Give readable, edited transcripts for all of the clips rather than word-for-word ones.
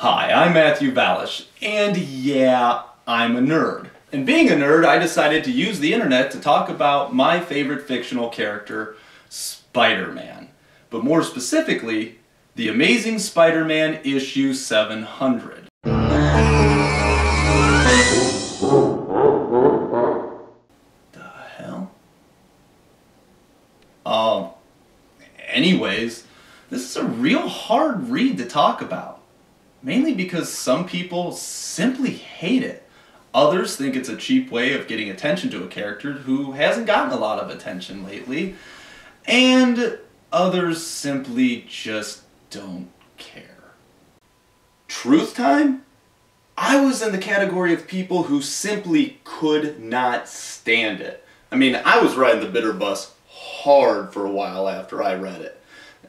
Hi, I'm Matthew Valish, and yeah, I'm a nerd. And being a nerd, I decided to use the internet to talk about my favorite fictional character, Spider-Man. But more specifically, The Amazing Spider-Man issue 700. The hell? Anyways, this is a real hard read to talk about. Mainly because some people simply hate it. Others think it's a cheap way of getting attention to a character who hasn't gotten a lot of attention lately. And others simply just don't care. Truth time? I was in the category of people who simply could not stand it. I mean, I was riding the bitter bus hard for a while after I read it.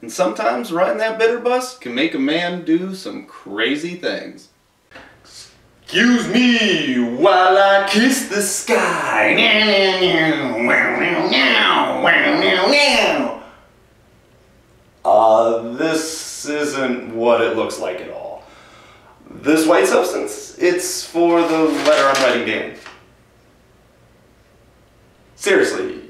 And sometimes riding that bitter bus can make a man do some crazy things. Excuse me while I kiss the sky. This isn't what it looks like at all. This white substance, it's for the letter I'm writing down. Seriously,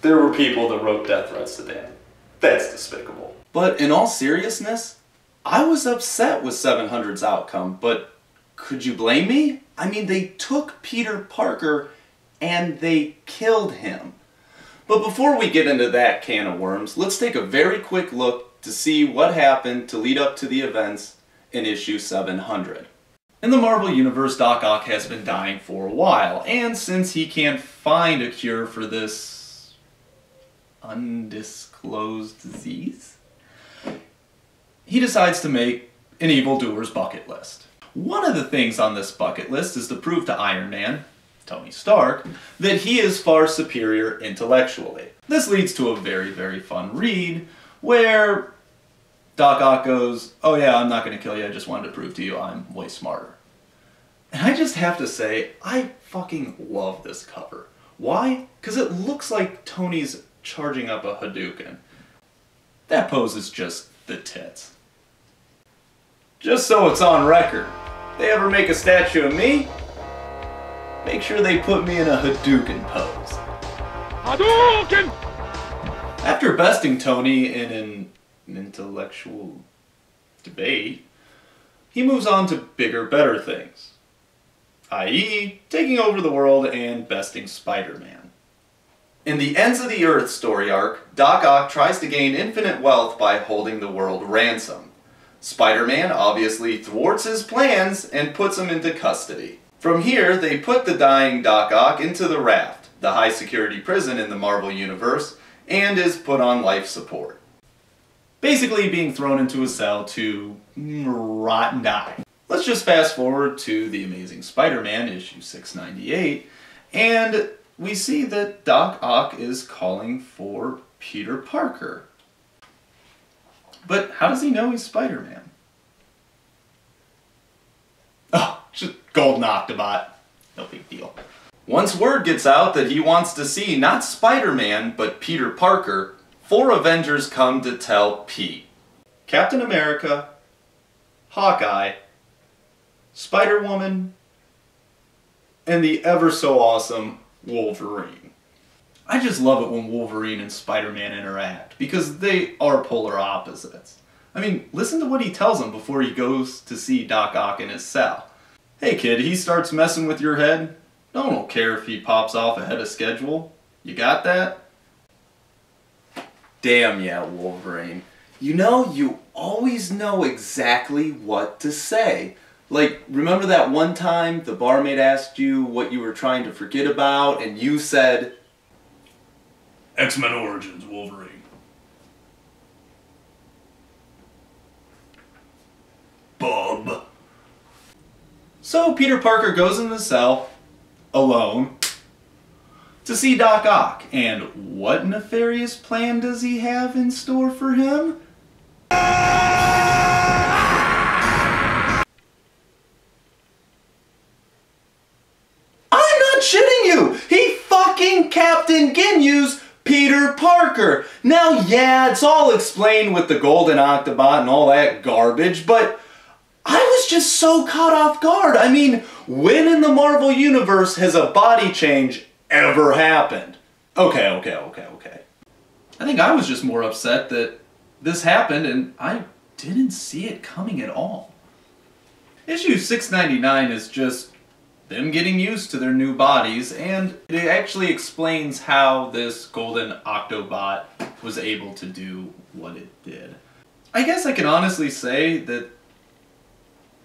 there were people that wrote death threats to Dan. That's despicable. But in all seriousness, I was upset with 700's outcome, but could you blame me? I mean, they took Peter Parker and they killed him. But before we get into that can of worms, let's take a very quick look to see what happened to lead up to the events in issue 700. In the Marvel Universe, Doc Ock has been dying for a while, and since he can't find a cure for this undisclosed disease, he decides to make an evildoer's bucket list. One of the things on this bucket list is to prove to Iron Man, Tony Stark, that he is far superior intellectually. This leads to a very, very fun read where Doc Ock goes, "Oh yeah, I'm not going to kill you, I just wanted to prove to you I'm way smarter." And I just have to say, I fucking love this cover. Why? Because it looks like Tony's charging up a Hadouken. That pose is just the tits. Just so it's on record, if they ever make a statue of me, make sure they put me in a Hadouken pose. Hadouken! After besting Tony in an intellectual debate, he moves on to bigger, better things. i.e., taking over the world and besting Spider-Man. In the Ends of the Earth story arc, Doc Ock tries to gain infinite wealth by holding the world ransom. Spider-Man obviously thwarts his plans and puts him into custody. From here, they put the dying Doc Ock into the Raft, the high-security prison in the Marvel Universe, and is put on life support. Basically being thrown into a cell to rot and die. Let's just fast forward to The Amazing Spider-Man issue 698, and we see that Doc Ock is calling for Peter Parker. But how does he know he's Spider-Man? Oh, just Golden Octobot. No big deal. Once word gets out that he wants to see not Spider-Man, but Peter Parker, 4 Avengers come to tell Pete. Captain America, Hawkeye, Spider-Woman, and the ever so awesome Wolverine. I just love it when Wolverine and Spider-Man interact, because they are polar opposites. I mean, listen to what he tells him before he goes to see Doc Ock in his cell. "Hey kid, he starts messing with your head? Don't care if he pops off ahead of schedule. You got that?" Damn yeah, Wolverine. You know, you always know exactly what to say. Like, remember that one time the barmaid asked you what you were trying to forget about, and you said, "X-Men Origins, Wolverine." Bub. So Peter Parker goes in the cell, alone, to see Doc Ock. And what nefarious plan does he have in store for him? I'm not shitting you! He fucking Captain Ginyu's Peter Parker. Now, yeah, it's all explained with the Golden Octobot and all that garbage, but I was just so caught off guard. I mean, when in the Marvel Universe has a body change ever happened? Okay. I think I was just more upset that this happened and I didn't see it coming at all. Issue 699 is just them getting used to their new bodies, and it actually explains how this golden Octobot was able to do what it did. I guess I can honestly say that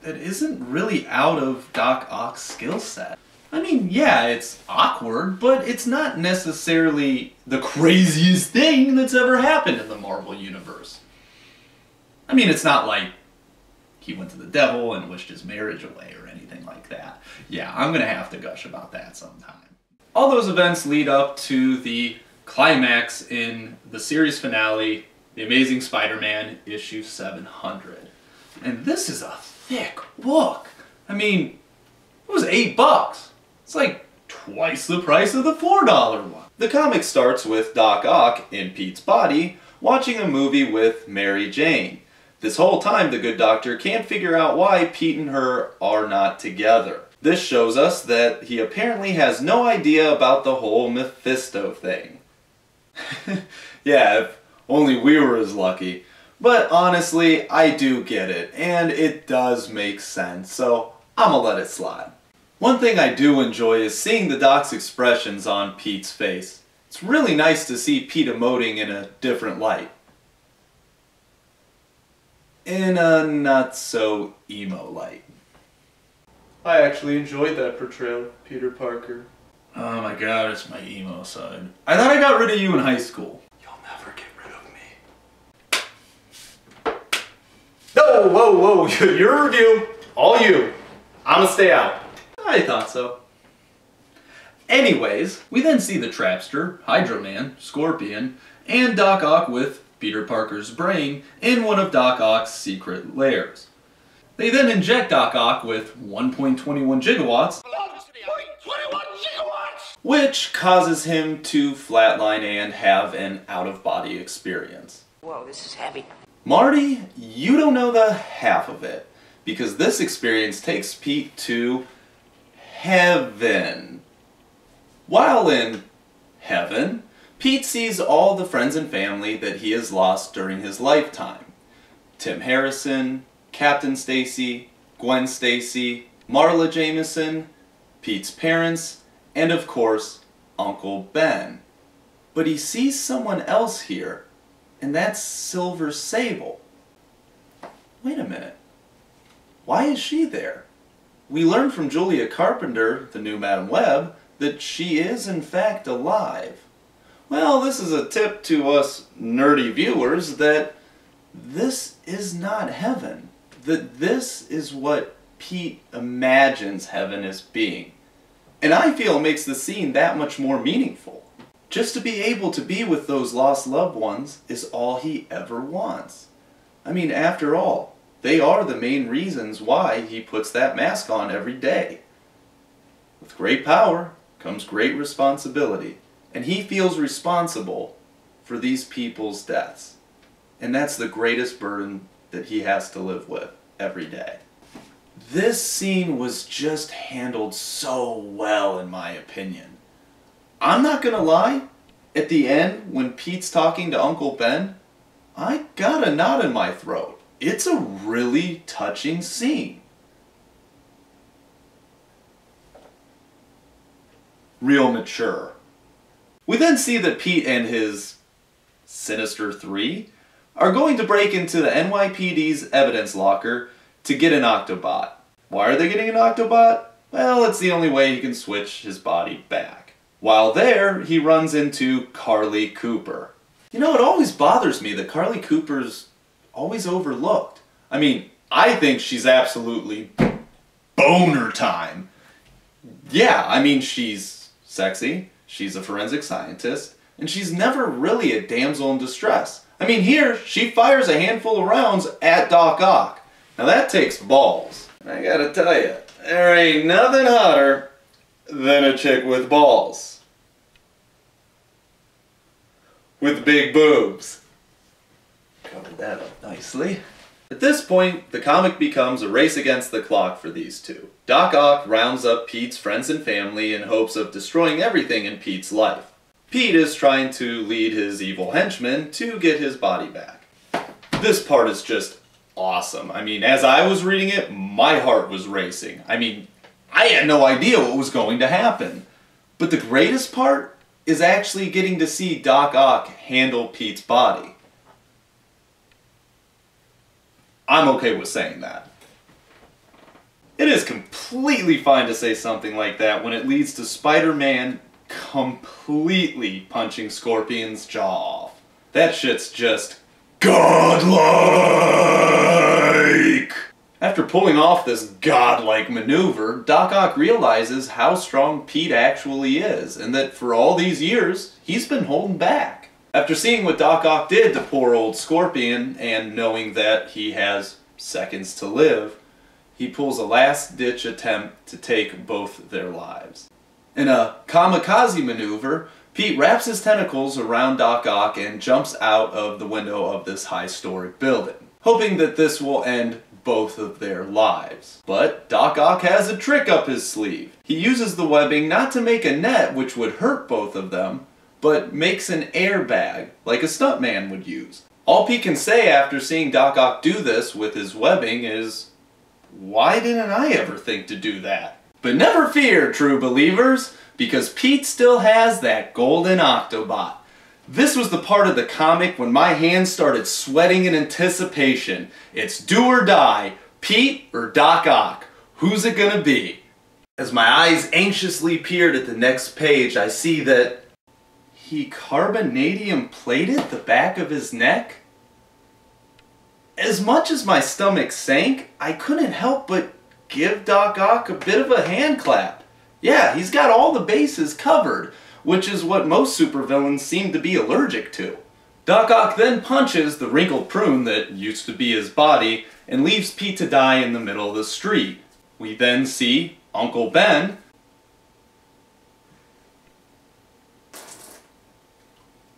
isn't really out of Doc Ock's skill set. I mean, yeah, it's awkward, but it's not necessarily the craziest thing that's ever happened in the Marvel Universe. I mean, it's not like he went to the devil and wished his marriage away or anything like that. Yeah, I'm gonna have to gush about that sometime. All those events lead up to the climax in the series finale, The Amazing Spider-Man issue 700. And this is a thick book. I mean, it was $8. It's like twice the price of the $4 one. The comic starts with Doc Ock in Pete's body watching a movie with Mary Jane. This whole time the good doctor can't figure out why Pete and her are not together. This shows us that he apparently has no idea about the whole Mephisto thing. Yeah, if only we were as lucky. But honestly, I do get it, and it does make sense, so I'ma let it slide. One thing I do enjoy is seeing the Doc's expressions on Pete's face. It's really nice to see Pete emoting in a different light. In a not-so-emo light. I actually enjoyed that portrayal of Peter Parker. Oh my god, it's my emo side. I thought I got rid of you in high school. You'll never get rid of me. No, whoa, your review, all you. I'ma stay out. I thought so. Anyways, we then see the Trapster, Hydro Man, Scorpion, and Doc Ock with Peter Parker's brain in one of Doc Ock's secret lairs. They then inject Doc Ock with 1.21 gigawatts, which causes him to flatline and have an out-of-body experience. Whoa, this is heavy. Marty, you don't know the half of it, because this experience takes Pete to heaven. While in heaven, Pete sees all the friends and family that he has lost during his lifetime. Tim Harrison, Captain Stacy, Gwen Stacy, Marla Jameson, Pete's parents, and of course, Uncle Ben. But he sees someone else here, and that's Silver Sable. Wait a minute. Why is she there? We learned from Julia Carpenter, the new Madam Web, that she is in fact alive. Well, this is a tip to us nerdy viewers that this is not heaven. That this is what Pete imagines heaven as being. And I feel it makes the scene that much more meaningful. Just to be able to be with those lost loved ones is all he ever wants. I mean, after all, they are the main reasons why he puts that mask on every day. With great power comes great responsibility, and he feels responsible for these people's deaths. And that's the greatest burden that he has to live with every day. This scene was just handled so well, in my opinion. I'm not gonna lie, at the end, when Pete's talking to Uncle Ben, I got a knot in my throat. It's a really touching scene. Real mature. We then see that Pete and his Sinister Three are going to break into the NYPD's evidence locker to get an Octobot. Why are they getting an Octobot? Well, it's the only way he can switch his body back. While there, he runs into Carly Cooper. You know, it always bothers me that Carly Cooper's always overlooked. I mean, I think she's absolutely boner time. Yeah, I mean, she's sexy, she's a forensic scientist, and she's never really a damsel in distress. I mean, here, she fires a handful of rounds at Doc Ock. Now that takes balls. I gotta tell you, there ain't nothing hotter than a chick with balls. With big boobs. Covered that up nicely. At this point, the comic becomes a race against the clock for these two. Doc Ock rounds up Pete's friends and family in hopes of destroying everything in Pete's life. Pete is trying to lead his evil henchmen to get his body back. This part is just awesome. I mean, as I was reading it, my heart was racing. I mean, I had no idea what was going to happen. But the greatest part is actually getting to see Doc Ock handle Pete's body. I'm okay with saying that. It is completely fine to say something like that when it leads to Spider-Man completely punching Scorpion's jaw off. That shit's just godlike! After pulling off this godlike maneuver, Doc Ock realizes how strong Pete actually is, and that for all these years, he's been holding back. After seeing what Doc Ock did to poor old Scorpion, and knowing that he has seconds to live, he pulls a last-ditch attempt to take both their lives. In a kamikaze maneuver, Pete wraps his tentacles around Doc Ock and jumps out of the window of this high-story building, hoping that this will end both of their lives. But Doc Ock has a trick up his sleeve. He uses the webbing not to make a net which would hurt both of them, but makes an airbag like a stuntman would use. All Pete can say after seeing Doc Ock do this with his webbing is, "Why didn't I ever think to do that?" But never fear, true believers, because Pete still has that golden Octobot. This was the part of the comic when my hands started sweating in anticipation. It's do or die, Pete or Doc Ock. Who's it gonna be? As my eyes anxiously peered at the next page, I see that he carbonadium plated the back of his neck? As much as my stomach sank, I couldn't help but give Doc Ock a bit of a hand clap. Yeah, he's got all the bases covered, which is what most supervillains seem to be allergic to. Doc Ock then punches the wrinkled prune that used to be his body and leaves Pete to die in the middle of the street. We then see Uncle Ben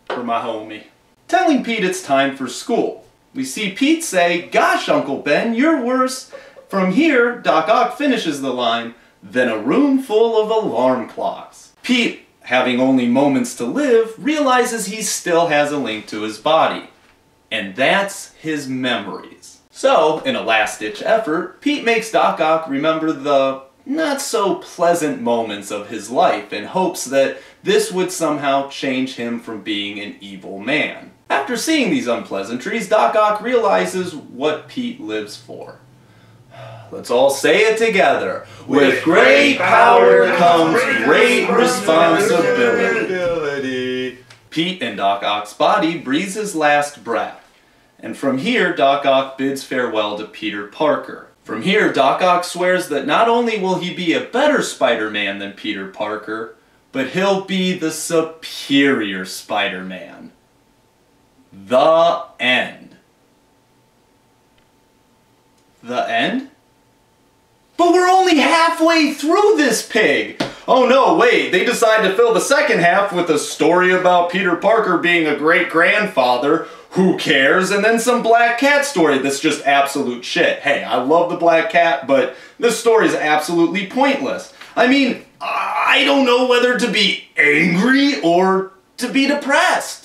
for my homie, telling Pete it's time for school. We see Pete say, "Gosh, Uncle Ben, you're worse." From here, Doc Ock finishes the line, "Than a room full of alarm clocks." Pete, having only moments to live, realizes he still has a link to his body. And that's his memories. So, in a last-ditch effort, Pete makes Doc Ock remember the not-so-pleasant moments of his life in hopes that this would somehow change him from being an evil man. After seeing these unpleasantries, Doc Ock realizes what Pete lives for. Let's all say it together. With great power comes great responsibility. Pete in Doc Ock's body breathes his last breath. And from here, Doc Ock bids farewell to Peter Parker. From here, Doc Ock swears that not only will he be a better Spider-Man than Peter Parker, but he'll be the superior Spider-Man. The end. The end? But we're only halfway through this pig! Oh no, wait, they decide to fill the second half with a story about Peter Parker being a great-grandfather. Who cares? And then some Black Cat story that's just absolute shit. Hey, I love the Black Cat, but this story is absolutely pointless. I mean, I don't know whether to be angry or to be depressed.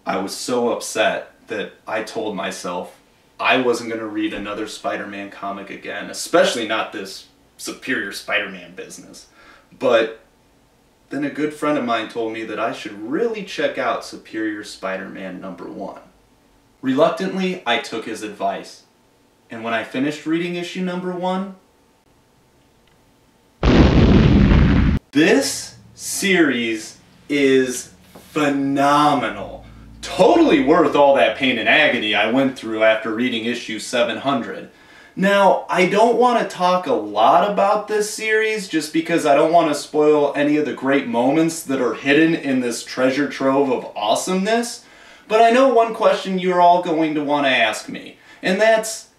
I was so upset that I told myself I wasn't going to read another Spider-Man comic again, especially not this Superior Spider-Man business. But then a good friend of mine told me that I should really check out Superior Spider-Man #1. Reluctantly, I took his advice. And when I finished reading issue #1, this series is phenomenal. Totally worth all that pain and agony I went through after reading issue 700. Now, I don't want to talk a lot about this series just because I don't want to spoil any of the great moments that are hidden in this treasure trove of awesomeness, but I know one question you're all going to want to ask me, and that's,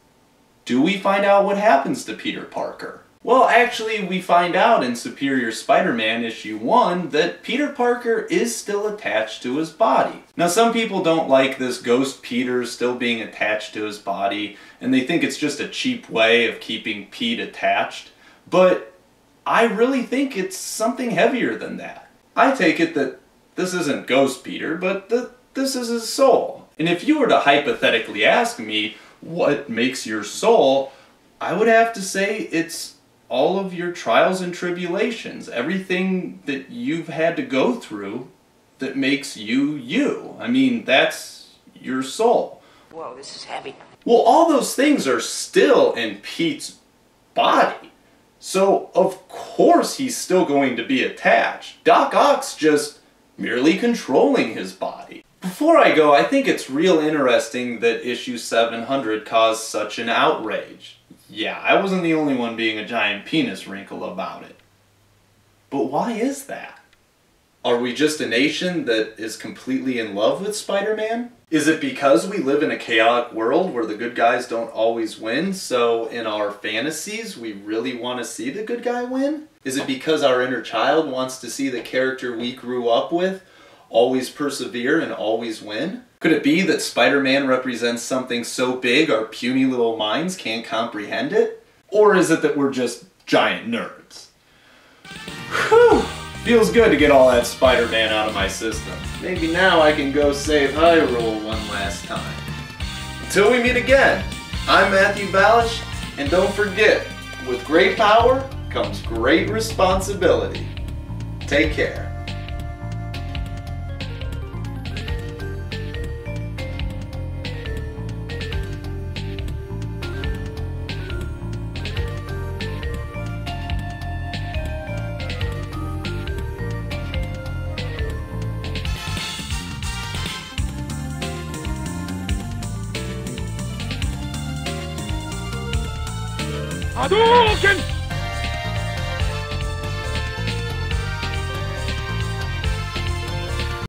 do we find out what happens to Peter Parker? Well, actually, we find out in Superior Spider-Man issue 1 that Peter Parker is still attached to his body. Now, some people don't like this Ghost Peter still being attached to his body, and they think it's just a cheap way of keeping Pete attached, but I really think it's something heavier than that. I take it that this isn't Ghost Peter, but this is his soul. And if you were to hypothetically ask me, what makes your soul, I would have to say it's all of your trials and tribulations, everything that you've had to go through that makes you you. I mean, that's your soul. Whoa, this is heavy. Well, all those things are still in Pete's body. So, of course he's still going to be attached. Doc Ock's just merely controlling his body. Before I go, I think it's real interesting that issue 700 caused such an outrage. Yeah, I wasn't the only one being a giant penis wrinkle about it. But why is that? Are we just a nation that is completely in love with Spider-Man? Is it because we live in a chaotic world where the good guys don't always win, so in our fantasies we really want to see the good guy win? Is it because our inner child wants to see the character we grew up with always persevere and always win? Could it be that Spider-Man represents something so big our puny little minds can't comprehend it? Or is it that we're just giant nerds? Whew! Feels good to get all that Spider-Man out of my system. Maybe now I can go save Hyrule one last time. Until we meet again, I'm Matthew Balish, and don't forget, with great power comes great responsibility. Take care. Hadouken!